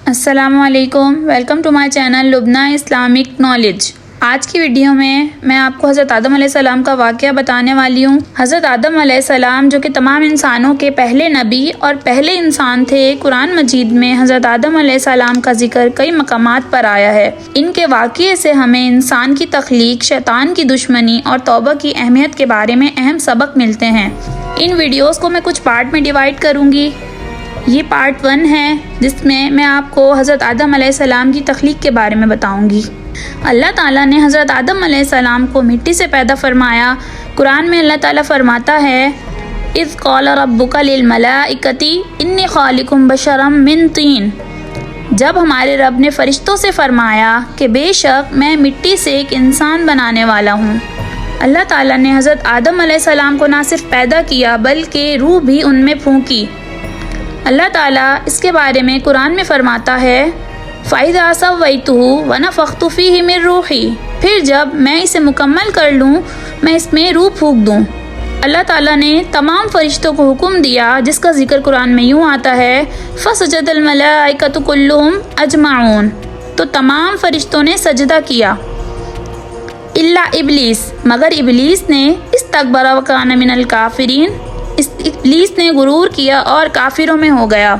السلام علیکم، welcome to my channel Lubna Islamic knowledge. آج کی ویڈیو میں آپ کو حضرت آدم علیہ السلام کا واقعہ بتانے والی ہوں۔ حضرت آدم علیہ السلام جو کہ تمام انسانوں کے پہلے نبی اور پہلے انسان تھے، قرآن مجید میں حضرت آدم علیہ السلام کا ذکر کئی مقامات پر آیا ہے۔ ان کے واقعے سے ہمیں انسان کی تخلیق، شیطان کی دشمنی اور توبہ کی اہمیت کے بارے میں اہم سبق ملتے ہیں۔ ان ویڈیوز کو میں کچھ پارٹ میں ڈیوائیڈ کروں گی۔ یہ پارٹ 1 ہے جس میں آپ کو حضرت آدم علیہ السلام کی تخلیق کے بارے میں بتاؤں گی۔ اللہ تعالیٰ نے حضرت آدم علیہ السلام کو مٹی سے پیدا فرمایا۔ قرآن میں اللہ تعالیٰ فرماتا ہے اِذْ قَالَ رَبُّكَ لِلْمَلَائِكَةِ إِنِّي خَالِقٌ بَشَرًا مِّن طِينٍ، جب ہمارے رب نے فرشتوں سے فرمایا کہ بے شک میں مٹی سے ایک انسان بنانے والا ہوں۔ اللہ تعالیٰ نے حضرت آدم علیہ السلام کو نہ صرف پیدا کیا بلکہ روح بھی ان میں پھونکی۔ اللہ تعالیٰ اس کے بارے میں قرآن میں فرماتا ہے فَإِذَا سَوَّيْتُهُ وَنَفَخْتُ فِيهِ مِن رُوحِي، پھر جب میں اسے مکمل کر لوں میں اس میں روح پھونک دوں۔ اللہ تعالیٰ نے تمام فرشتوں کو حکم دیا جس کا ذکر قرآن میں یوں آتا ہے فَسَجَدَ الْمَلَائِكَةُ كُلُّهُمْ أَجْمَعُونَ، تو تمام فرشتوں نے سجدہ کیا الا ابلیس، مگر ابلیس نے استکبر وکان من الکافرین، ابلیس نے غرور کیا اور کافروں میں ہو گیا۔